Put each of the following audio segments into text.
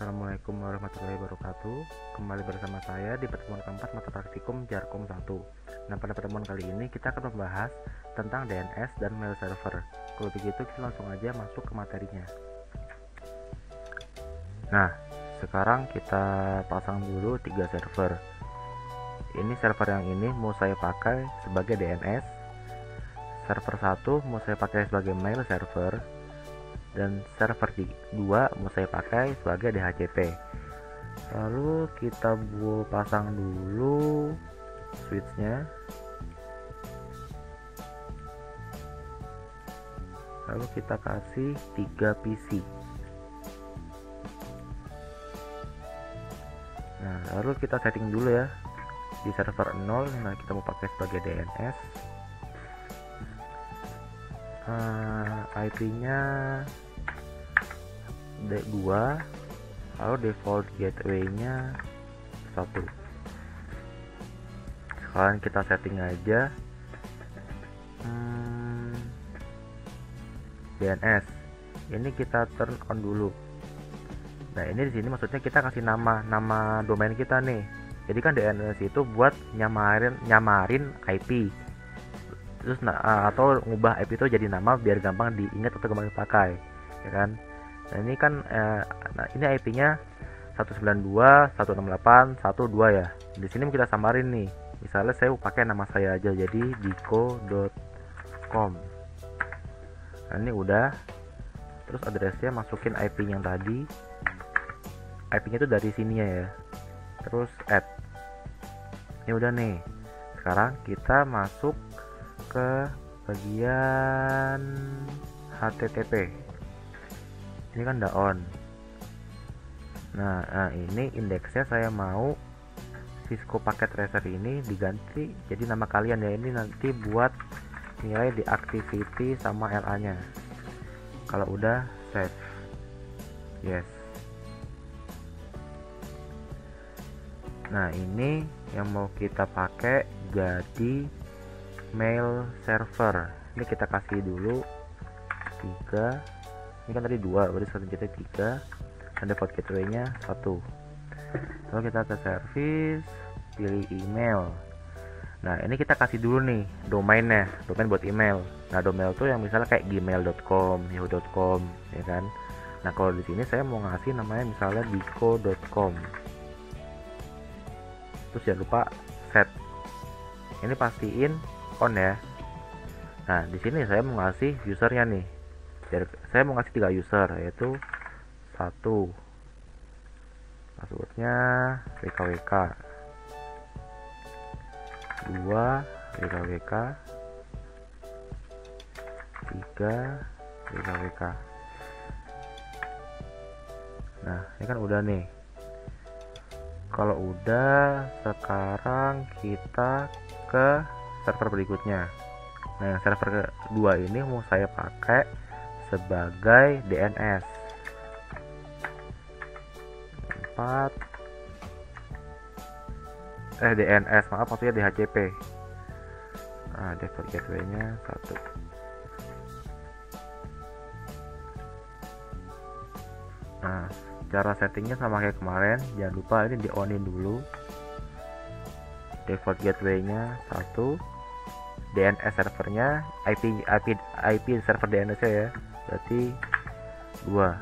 Assalamualaikum warahmatullahi wabarakatuh. Kembali bersama saya di pertemuan keempat mata praktikum Jarkom 1. Nah, pada pertemuan kali ini kita akan membahas tentang DNS dan mail server. Kalau begitu kita langsung aja masuk ke materinya. Nah, sekarang kita pasang dulu 3 server. Ini server yang ini mau saya pakai sebagai DNS. Server 1 mau saya pakai sebagai mail server, dan server 2 mau saya pakai sebagai DHCP. Lalu kita pasang dulu switchnya, lalu kita kasih 3 PC. Nah, lalu kita setting dulu ya di server 0. Nah, kita mau pakai sebagai DNS. IP-nya D2, lalu default gateway-nya 1. Sekarang kita setting aja DNS. Ini kita turn on dulu. Nah, ini di sini maksudnya kita kasih nama domain kita nih. Jadi kan DNS itu buat nyamarin IP. Terus atau ngubah IP itu jadi nama biar gampang diingat atau gampang dipakai, ya kan? Nah, ini kan ini IP-nya 192.168.1.2 ya. Di sini kita samarin nih. Misalnya saya pakai nama saya aja, jadi diko.com. Nah, ini udah. Terus addressnya masukin IP yang tadi. IP-nya itu dari sininya ya. Terus add. Ini udah nih. Sekarang kita masuk ke bagian HTTP. Ini kan udah on. Nah, ini indeksnya saya mau Cisco Packet Tracer ini diganti jadi nama kalian ya. Ini nanti buat nilai di activity sama LA nya. Kalau udah save, yes. Nah, ini yang mau kita pakai jadi mail server. Ini kita kasih dulu 3. Ini kan tadi 2, berarti sekarang kita 3. Dan default gateway nya 1. Lalu kita ke service, pilih email. Nah, ini kita kasih dulu nih domainnya, domain buat email. Nah, domain tuh yang misalnya kayak gmail.com, yahoo.com, ya kan. Nah, kalau di sini saya mau ngasih namanya misalnya diko.com. Terus jangan lupa set. Ini pastiin on ya. Nah, di sini saya mau ngasih usernya nih. Jadi saya mau ngasih 3 user, yaitu 1 passwordnya wkwk, 2 wkwk, 3 wkwk. Nah, ini kan udah nih. Kalau udah, sekarang kita ke server berikutnya. Nah, yang server kedua ini mau saya pakai sebagai DNS 4 DNS, maaf, maksudnya DHCP. Nah, default gateway nya 1. Nah, cara settingnya sama kayak kemarin, jangan lupa ini di onin dulu. Default gateway nya 1, DNS servernya, IP server DNS ya, berarti 2.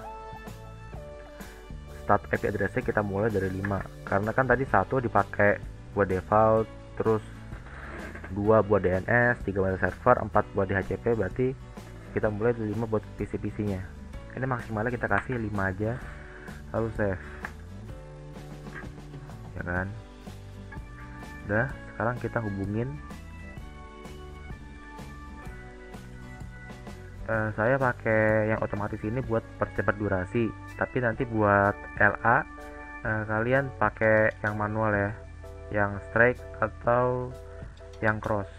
Start IP addressnya kita mulai dari 5, karena kan tadi 1 dipakai buat default, terus 2 buat DNS, 3 buat server, 4 buat DHCP, berarti kita mulai dari 5 buat PC nya. Ini maksimalnya kita kasih 5 aja, lalu save, ya kan. Udah, sekarang kita hubungin. Saya pakai yang otomatis ini buat percepat durasi, tapi nanti buat LA kalian pakai yang manual ya, yang strike atau yang cross.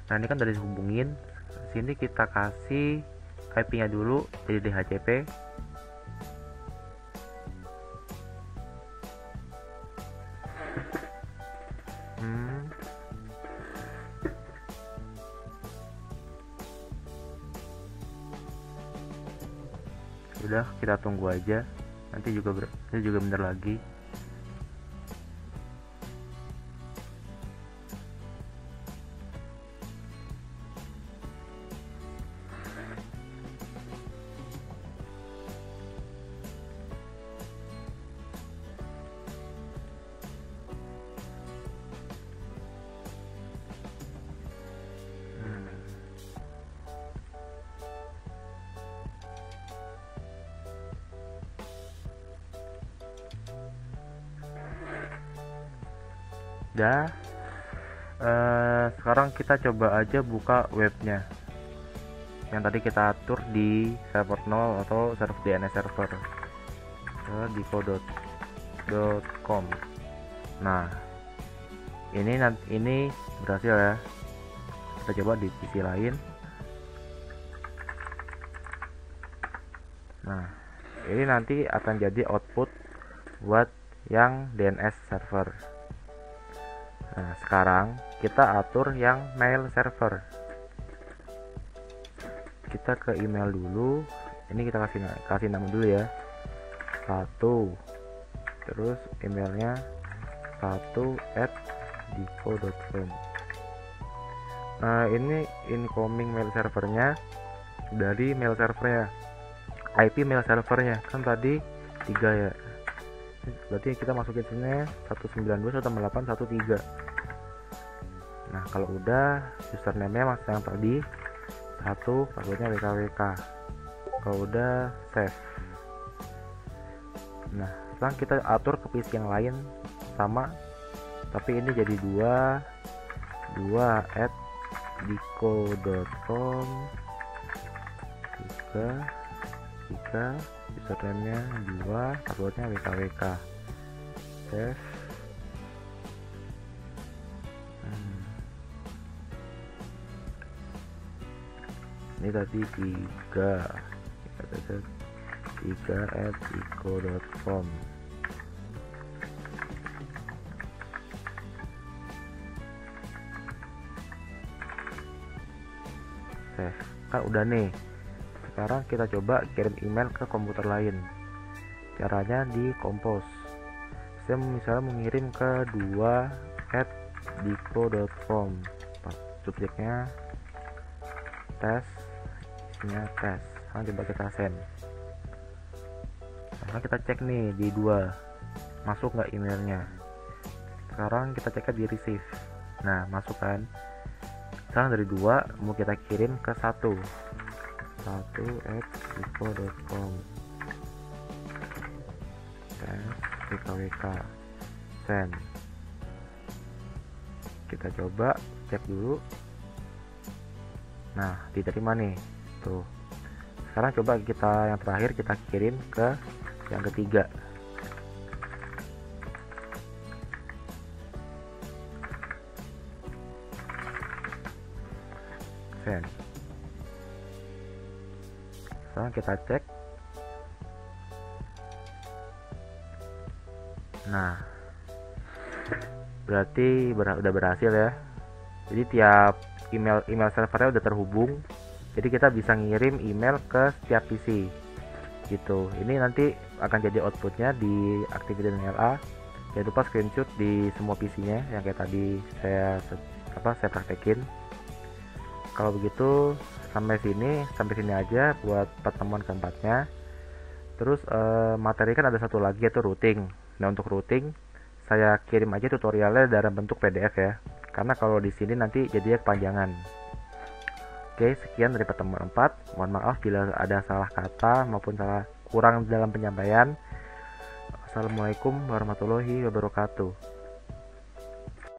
Nah, ini kan dari hubungin. Sini kita kasih IP-nya dulu jadi DHCP. Udah, kita tunggu aja, nanti juga bentar lagi. Dah, sekarang kita coba aja buka webnya yang tadi kita atur di server 0 atau server DNS server dico.com. Nah, ini berhasil ya. Kita coba di PC lain. Nah, ini nanti akan jadi output buat yang DNS server. Nah, sekarang kita atur yang mail server. Kita ke email dulu. Ini kita kasih nama dulu ya. 1. Terus emailnya 1@dico.com. Nah, ini incoming mail servernya dari mail servernya. IP mail servernya kan tadi 3 ya. Berarti kita masukin sini 192.168.1.3. Nah, kalau udah username-nya masih yang tadi 1, passwordnya wkwk. Kalau udah save. Nah, sekarang kita atur ke PC yang lain sama, tapi ini jadi 2@dico.com 3 username-nya 2, passwordnya wkwk. Save. Ini tadi 3@dico.com. Save. Kan udah nih. Sekarang kita coba kirim email ke komputer lain. Caranya di Compose. Saya misalnya mengirim ke 2@dico.com. Subjeknya tes, isinya tes. Sekarang coba kita send. Sekarang kita cek nih di 2 masuk nggak emailnya. Sekarang kita cek di receive. Nah, masuk kan. Sekarang dari 2 mau kita kirim ke 1@dico.com. wkwk. Send. Kita coba cek dulu. Nah, diterima nih tuh. Sekarang coba kita yang terakhir kita kirim ke yang ketiga. Send. Sekarang kita cek. Nah, berarti udah berhasil ya. Jadi tiap email servernya udah terhubung, jadi kita bisa ngirim email ke setiap PC gitu. Ini nanti akan jadi outputnya di Activity LA. Jangan lupa screenshot di semua PC-nya yang kayak tadi saya praktekin. Kalau begitu sampai sini aja buat pertemuan keempatnya. Terus materi kan ada satu lagi yaitu routing. Nah, untuk routing saya kirim aja tutorialnya dalam bentuk PDF ya. Karena kalau di sini nanti jadinya kepanjangan. Oke, sekian dari pertemuan 4. Mohon maaf bila ada salah kata maupun salah kurang dalam penyampaian. Assalamualaikum warahmatullahi wabarakatuh.